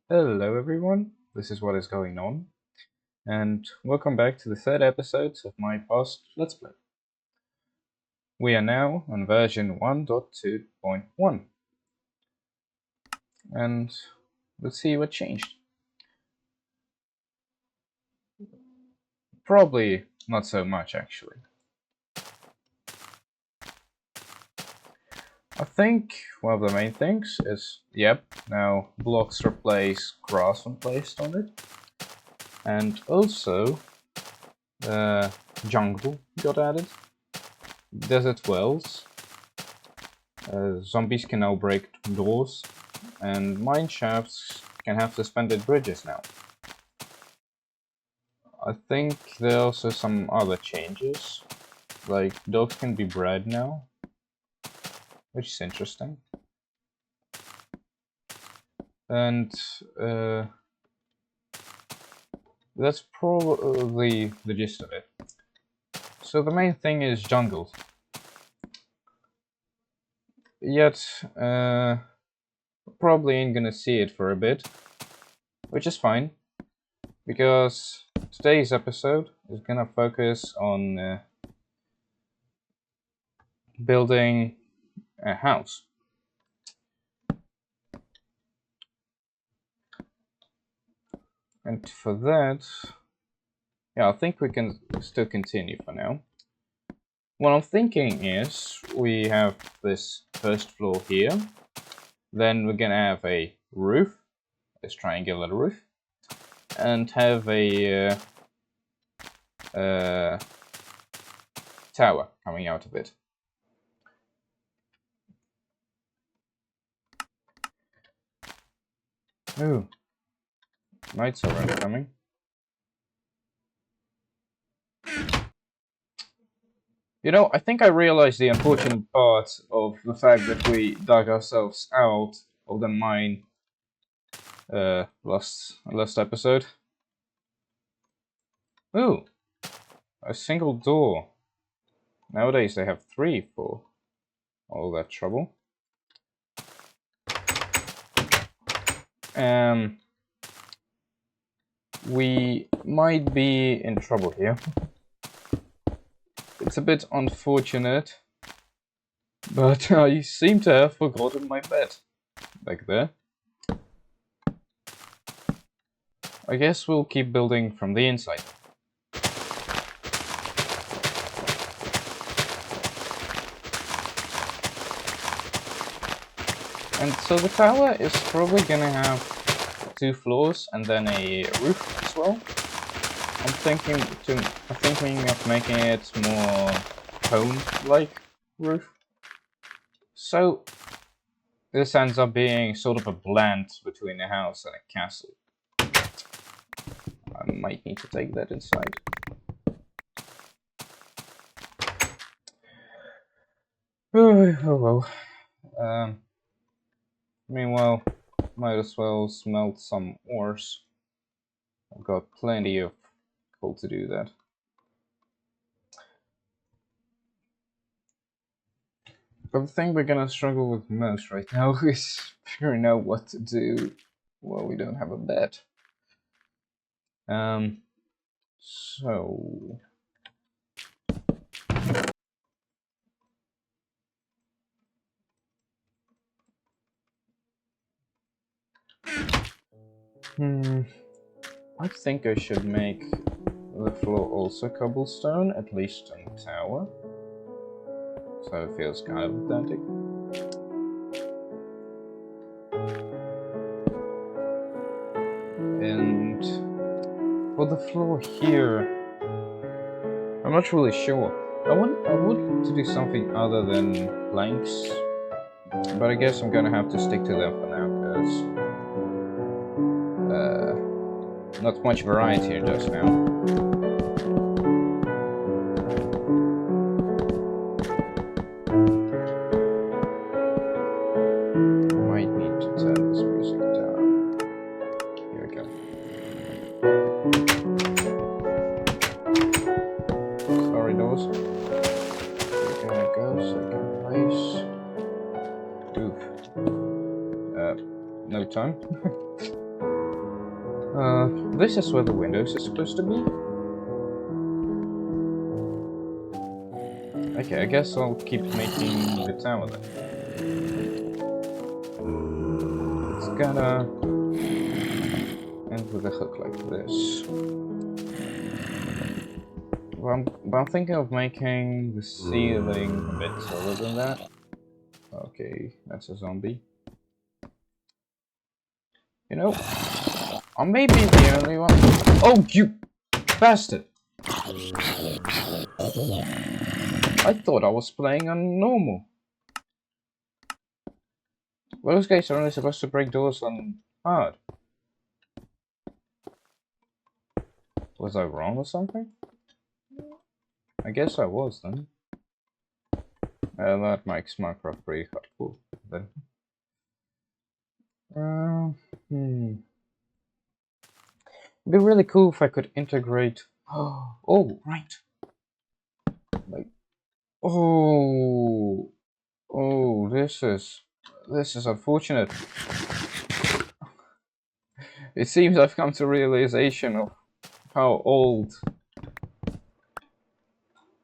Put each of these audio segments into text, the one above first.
Hello everyone, this is What Is Going On, and welcome back to the third episode of my past Let's Play. We are now on version 1.2.1, and let's see what changed. Probably not so much actually. I think one of the main things is, now blocks replace grass when placed on it, and also jungle got added, desert wells. Zombies can now break doors, and mine shafts can have suspended bridges now. I think there are also some other changes, like dogs can be bred now, which is interesting. And that's probably the gist of it. So the main thing is jungle. Yet, probably ain't gonna see it for a bit, which is fine, because today's episode is gonna focus on building a house. And for that, I think we can still continue for now. What I'm thinking is we have this first floor here, then we're gonna have a roof, this triangular roof, and have a tower coming out of it. Ooh, night's already coming. You know, I think I realized the unfortunate part of the fact that we dug ourselves out of the mine last episode. Ooh, a single door. Nowadays they have 3 for all that trouble. We might be in trouble here. It's a bit unfortunate, but I seem to have forgotten my bed back there. I guess we'll keep building from the inside. And so the tower is probably gonna have 2 floors and then a roof as well. I'm thinking of making it more cone-like roof. So this ends up being sort of a blend between a house and a castle. I might need to take that inside. Oh well. Meanwhile, might as well smelt some ores. I've got plenty of coal to do that. But the thing we're gonna struggle with most right now is figuring out what to do while we don't have a bed. So... I think I should make the floor also cobblestone, at least on the tower. So it feels kind of authentic. And for the floor here, I'm not really sure. I would to do something other than planks, but I guess I'm gonna have to stick to them for now, because not much variety here just now. Might need to turn this music down. Here we go. Corridors. We're gonna go second place. Oof. No time. This is where the windows are supposed to be. Okay, I guess I'll keep making the tower then. It's gonna end with a hook like this. But I'm thinking of making the ceiling a bit taller than that. Okay, that's a zombie. You know, I may be the only one. Oh, you bastard! I thought I was playing on normal. Well, those guys are only supposed to break doors on hard. Was I wrong or something? I guess I was then. That makes Minecraft pretty hardcore then. It'd be really cool if I could integrate. Oh, right. Like, oh, this is unfortunate. It seems I've come to realization of how old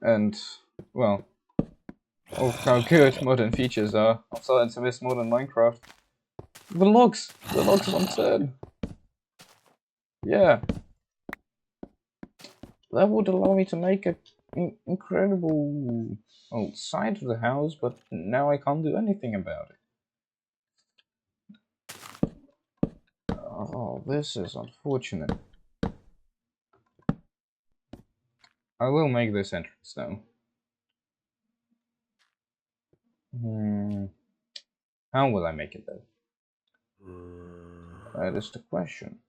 and, well, of how good modern features are. I'm starting to miss modern Minecraft. The logs one turn. Yeah. That would allow me to make an incredible side of the house, but now I can't do anything about it. Oh, this is unfortunate. I will make this entrance though. How will I make it though? That is the question.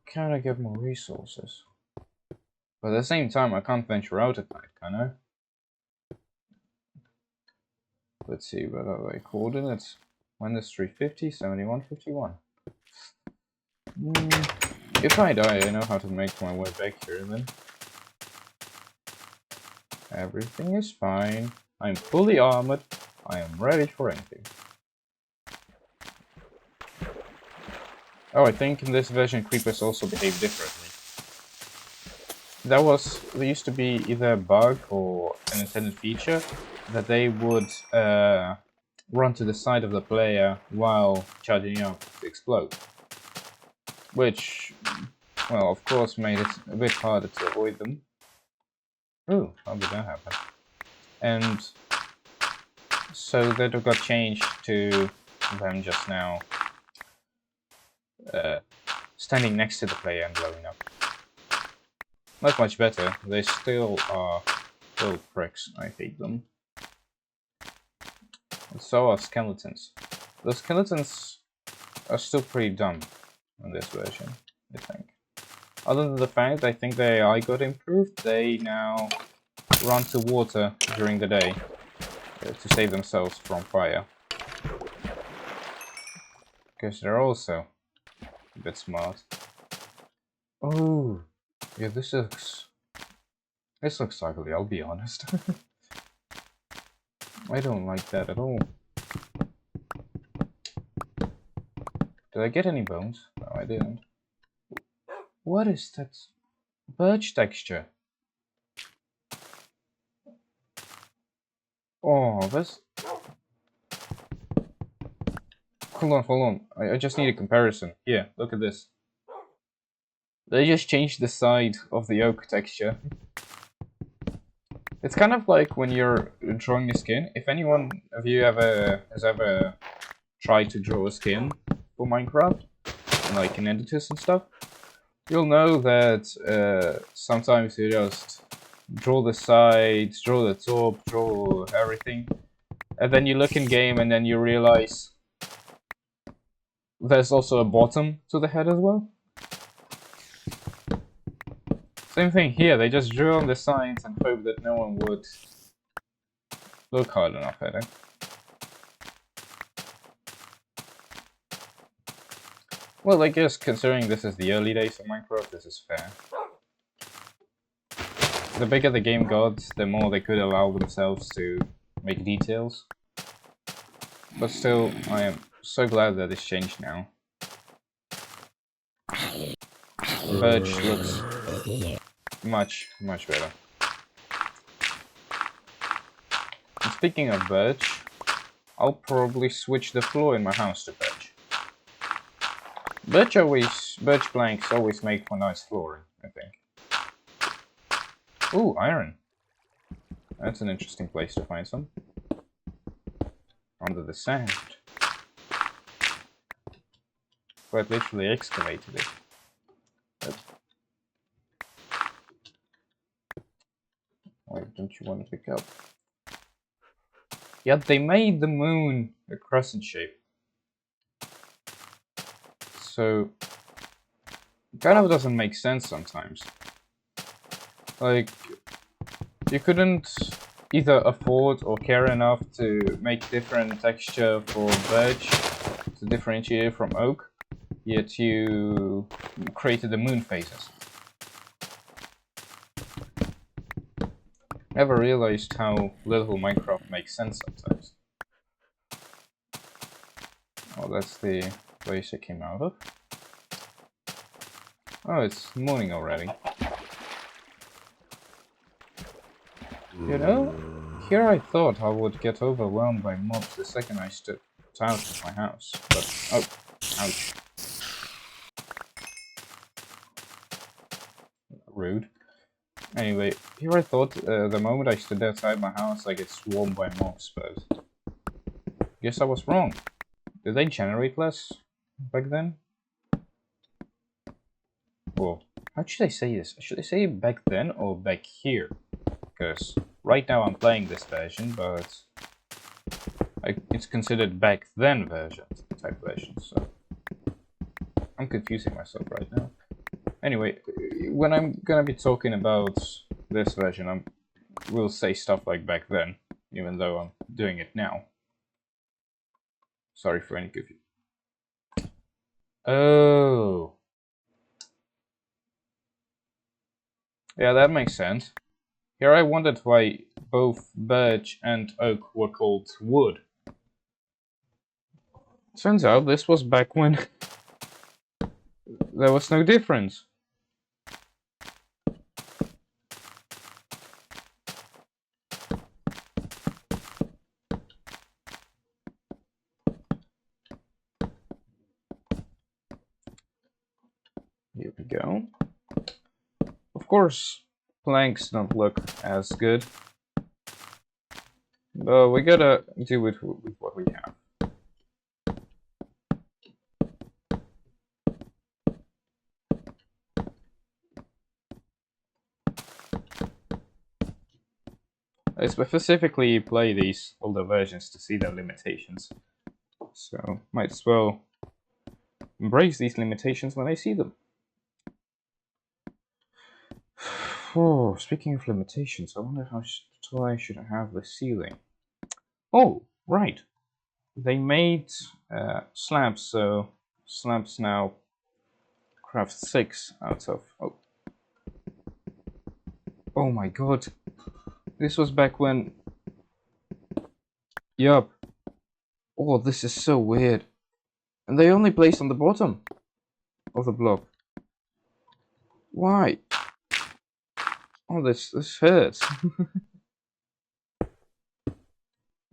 Can I get more resources? But at the same time, I can't venture out at night, can I? Let's see, what are the coordinates? Minus 350, 7151. If I die, I know how to make my way back here then. Everything is fine. I'm fully armored. I am ready for anything. Oh, I think in this version creepers also behave differently. There used to be either a bug or an intended feature that they would run to the side of the player while charging up to explode. Which, well, of course made it a bit harder to avoid them. Ooh, how did that happen? And so that got changed to them just now standing next to the player and blowing up. Not much better. They still are little pricks. I hate them. And so are skeletons. The skeletons are still pretty dumb in this version, I think. Other than the fact I think their AI got improved, they now run to water during the day to save themselves from fire. Because they're also a bit smart. Oh, yeah, this looks ugly, I'll be honest. I don't like that at all. Did I get any bones? No, I didn't. What is that birch texture? Oh, this... Hold on. I just need a comparison. Here, look at this. They just changed the side of the oak texture. It's kind of like when you're drawing a skin. If anyone of you has ever tried to draw a skin for Minecraft, like in editors and stuff, you'll know that sometimes you just draw the sides, draw the top, draw everything, and then you look in game and then you realize there's also a bottom to the head as well. Same thing here, they just drew on the sides and hope that no one would look hard enough at it. Well, I guess considering this is the early days of Minecraft, this is fair. The bigger the game got, the more they could allow themselves to make details. But still, I am so glad that it's changed now. Birch looks much better. And speaking of birch, I'll probably switch the floor in my house to birch. Birch planks always make for nice flooring, I think. Ooh, iron. That's an interesting place to find some. Under the sand. Quite literally excavated it. Why don't you want to pick up? Yet they made the moon a crescent shape. So, it kind of doesn't make sense sometimes. Like, you couldn't either afford or care enough to make different texture for birch to differentiate it from oak, yet you created the moon phases. Never realized how little Minecraft makes sense sometimes. Oh, that's the place it came out of. Oh, it's morning already. You know, here I thought I would get overwhelmed by mobs the second I stepped out of my house, but oh, ouch. Rude. Anyway, here I thought the moment I stood outside my house I get swarmed by mobs, but guess I was wrong. Did they generate less back then? Well, how should I say this? Should I say back then or back here? Because right now I'm playing this version, but it's considered back then type version, so I'm confusing myself right now. Anyway, when I'm gonna be talking about this version, I will say stuff like back then, even though I'm doing it now. Sorry for any confusion. Oh. Yeah, that makes sense. Here I wondered why both birch and oak were called wood. Turns out this was back when there was no difference. Here we go. Of course, planks don't look as good, but we gotta do with what we have. I specifically play these older versions to see their limitations, so might as well embrace these limitations when I see them. Oh, speaking of limitations, I wonder how tall I should have the ceiling. Oh, right. They made slabs, so slabs now craft 6 out of... Oh my god. This was back when... Yup. Oh, this is so weird. And they only place on the bottom of the block. Why? Oh, this hurts.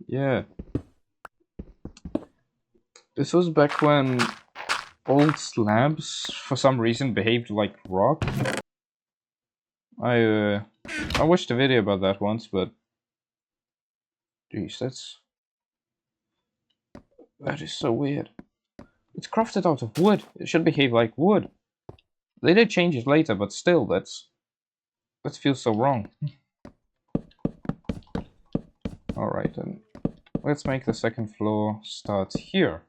Yeah. This was back when old slabs, for some reason, behaved like rock. I watched a video about that once, but... Jeez, that is so weird. It's crafted out of wood. It should behave like wood. They did change it later, but still, that feels so wrong. Alright, then. Let's make the second floor start here.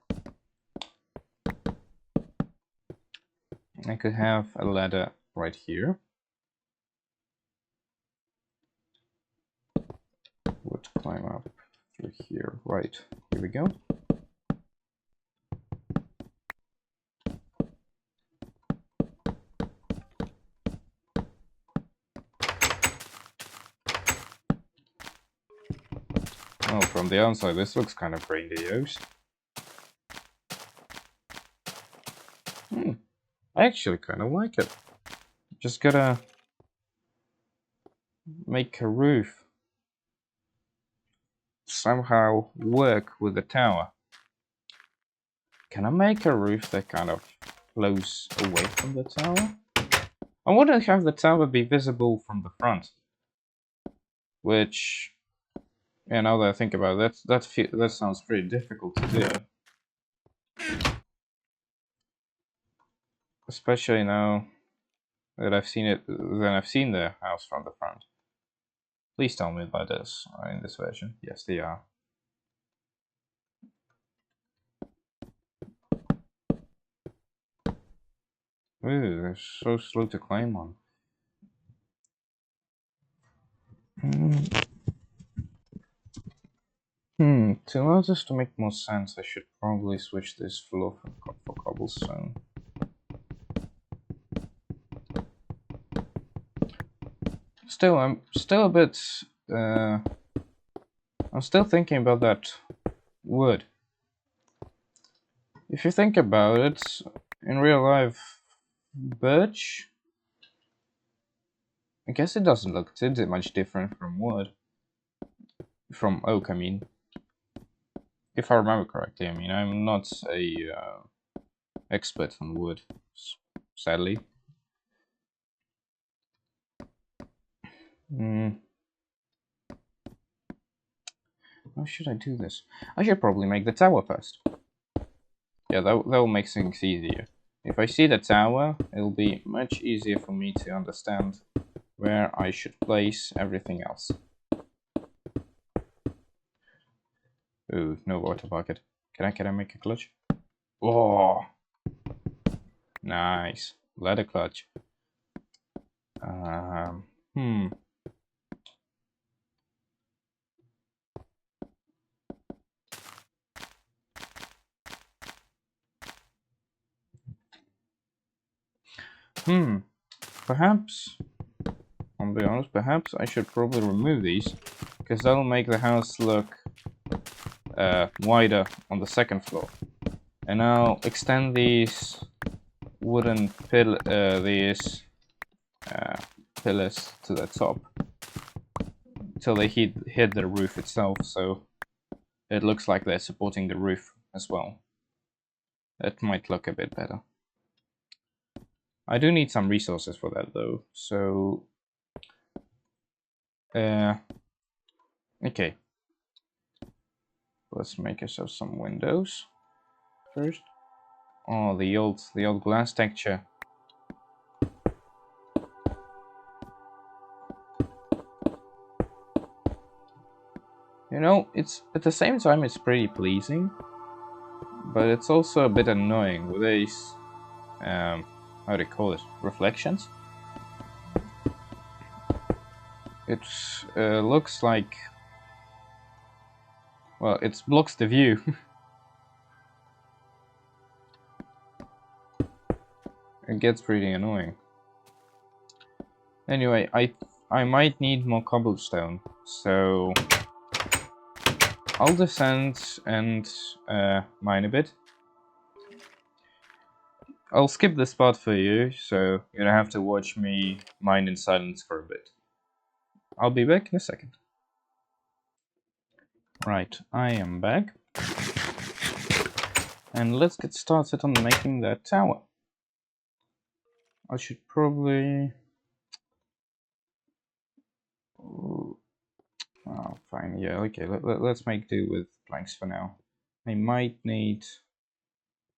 I could have a ladder right here. Would climb up through here. Right, here we go. Oh, from the outside, this looks kind of grandiose. I actually kind of like it. Just gotta make a roof somehow work with the tower. Can I make a roof that kind of flows away from the tower? I want to have the tower be visible from the front, which, yeah, now that I think about it, that sounds pretty difficult to do. Especially now that I've seen the house from the front. Please tell me about this in this version. Yes, they are. Ooh, they're so slow to climb on. To allow this to make more sense, I should probably switch this floor for cobblestone. Still, I'm still a bit. I'm still thinking about that wood. If you think about it, in real life, birch, I guess it doesn't look too much different from wood. From oak, I mean. If I remember correctly, I mean, I'm not a expert on wood, sadly. How should I do this? I should probably make the tower first. Yeah, that will make things easier. If I see the tower, it'll be much easier for me to understand where I should place everything else. Ooh, no water bucket. Can I make a clutch? Oh, nice. Ladder clutch. Hmm. Perhaps, I'll be honest, perhaps I should probably remove these, because that'll make the house look wider on the second floor. And I'll extend these wooden pillars to the top till they hit the roof itself, so it looks like they're supporting the roof as well. That might look a bit better. I do need some resources for that though, so okay. Let's make ourselves some windows first. Oh, the old glass texture. You know, it's at the same time it's pretty pleasing, but it's also a bit annoying with these how do you call it? Reflections. It looks like, well, it blocks the view. It gets pretty annoying. Anyway, I might need more cobblestone, so I'll descend and mine a bit. I'll skip this part for you, so you don't have to watch me mine in silence for a bit. I'll be back in a second. Right, I am back. And let's get started on making that tower. I should probably... Oh, fine, yeah, okay, let's make do with planks for now. I might need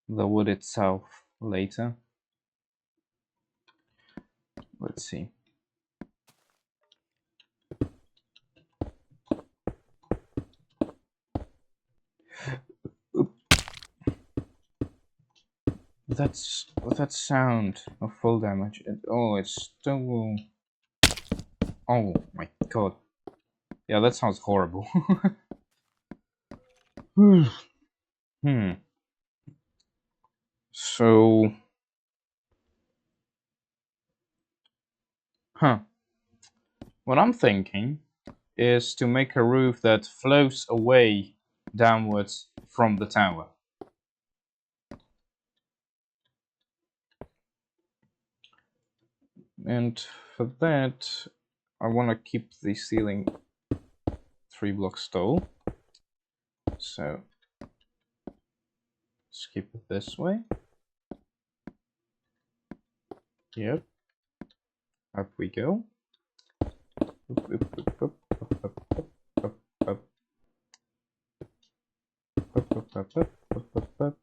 the wood itself later. Let's see. That's that sound of full damage. It's still... Oh my god. Yeah, that sounds horrible. So... What I'm thinking is to make a roof that flows away downwards from the tower. And for that, I want to keep the ceiling 3 blocks tall. So let's keep it this way. Yep. Up we go. Up, up, up, up, up, up, up, up.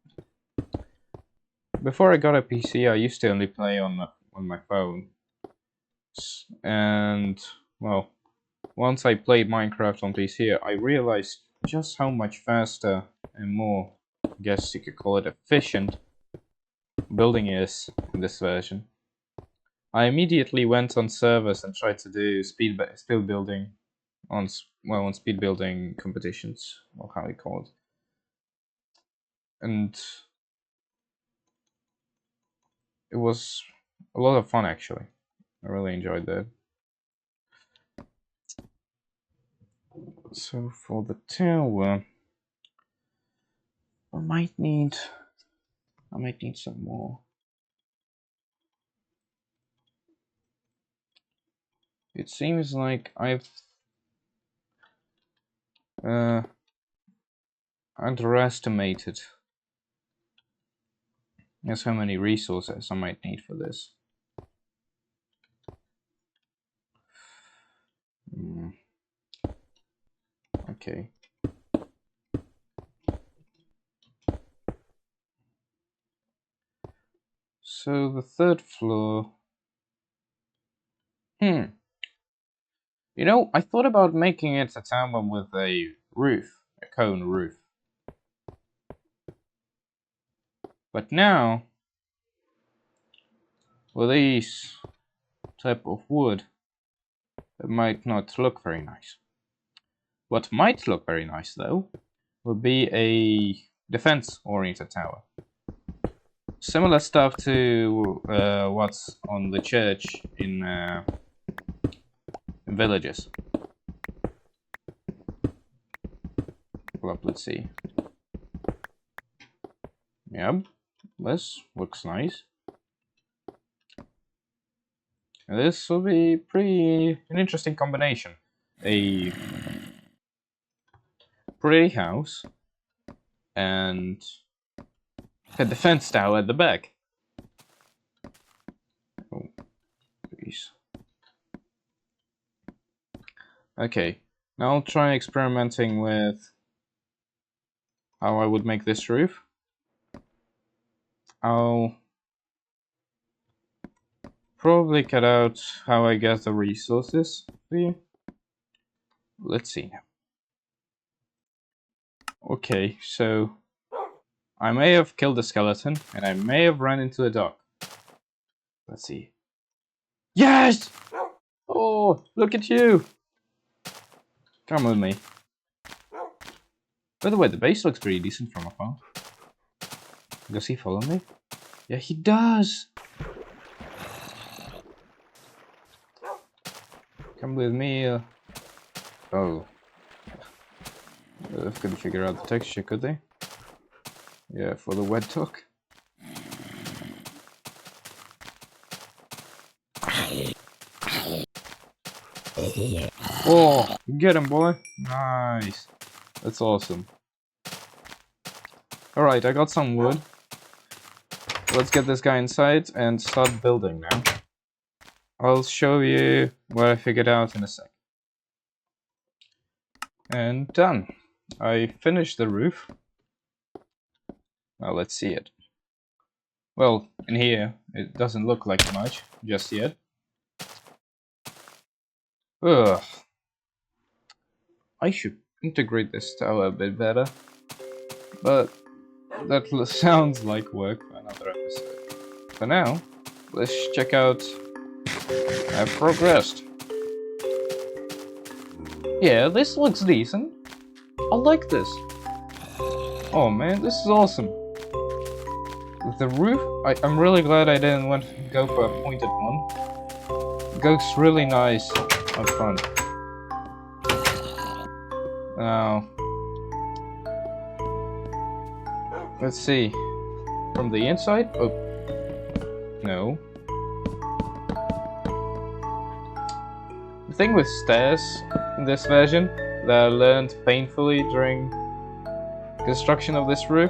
Before I got a PC, I used to only play on my phone. And, well, once I played Minecraft on PC, I realized just how much faster and more, I guess you could call it, efficient building is in this version. I immediately went on servers and tried to do speed building on speed building competitions, or how you call it. And it was a lot of fun, actually. I really enjoyed that. So for the tower, I might need some more. It seems like I've underestimated just how many resources I might need for this. Okay. So the third floor. You know, I thought about making it a tower with a roof, a cone roof. But now, with these type of wood, it might not look very nice. What might look very nice, though, would be a defense-oriented tower. Similar stuff to what's on the church in villages. Well, let's see. Yep, this looks nice. And this will be an interesting combination. A pretty house and a defense tower at the back. Oh, please. Okay, now I'll try experimenting with how I would make this roof. I'll probably cut out how I get the resources for you. Let's see now. Okay, so I may have killed a skeleton and I may have run into a dog. Let's see. Yes! Oh, look at you! Come with me. By the way, the base looks pretty decent from afar. Does he follow me? Yeah, he does! Come with me. Oh. They couldn't figure out the texture, could they? Yeah, for the wet dog. Oh, get him, boy. Nice. That's awesome. Alright, I got some wood. Let's get this guy inside and start building now. I'll show you what I figured out in a sec. And done. I finished the roof. Now let's see it. Well, in here, it doesn't look like much just yet. Ugh. I should integrate this tower a bit better. But that sounds like work for another episode. For now, let's check out how I've progressed. Yeah, this looks decent. I like this. Oh man, this is awesome. With the roof, I'm really glad I didn't go for a pointed one. It looks really nice up front. Now, let's see. From the inside? Oh, no. The thing with stairs in this version that I learned painfully during construction of this roof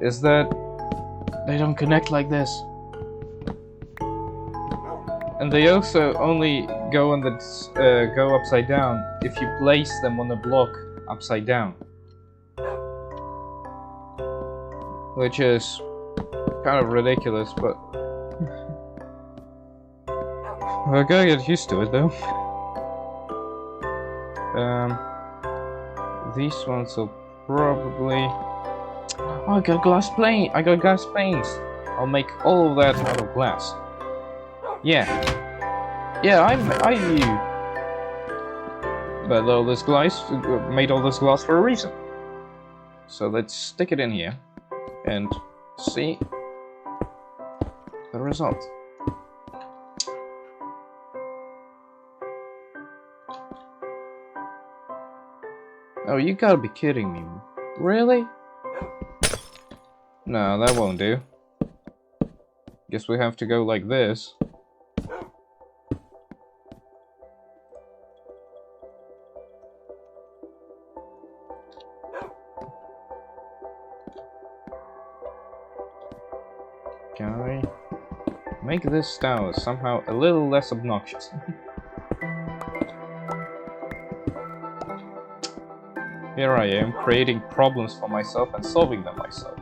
is that they don't connect like this. And they also only go on the go upside down if you place them on a block upside down, which is kind of ridiculous, but I gotta get used to it though. These ones will probably. Oh, I got glass plane. I got glass panes. I'll make all of that out of glass. Yeah, I knew. But all this glass made all this glass for a reason. So let's stick it in here and see the result. Oh, you gotta be kidding me. Really? No, that won't do. Guess we have to go like this. Can I make this tower somehow a little less obnoxious? Here I am, creating problems for myself and solving them myself.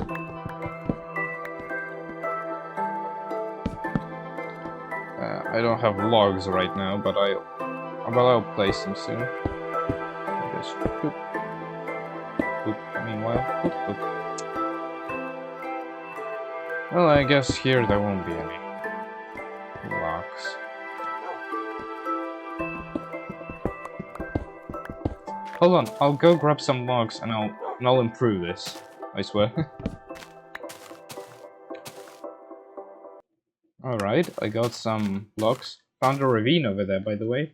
I don't have logs right now, but I'll place them soon. Just boop, boop. Meanwhile, boop, boop. Well, I guess here there won't be any logs. Hold on, I'll go grab some logs and I'll improve this. I swear. Alright, I got some logs. Found a ravine over there, by the way.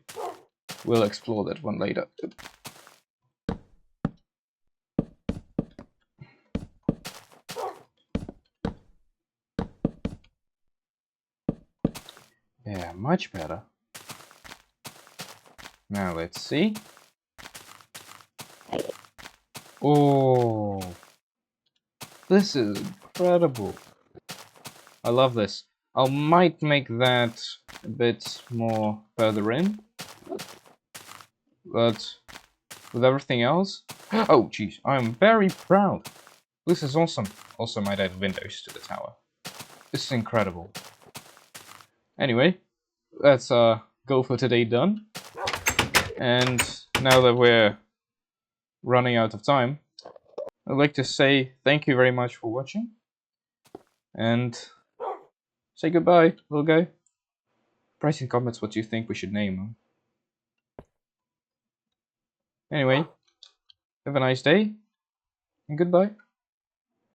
We'll explore that one later. Yeah, much better. Now let's see. Oh, this is incredible. I love this. I might make that a bit more further in, but with everything else, oh jeez, I'm very proud. This is awesome. Also might add windows to the tower. This is incredible. Anyway, that's go for today done. And now that we're running out of time, I'd like to say thank you very much for watching, and say goodbye, little guy. Write in comments what you think we should name him. Anyway, have a nice day, and goodbye.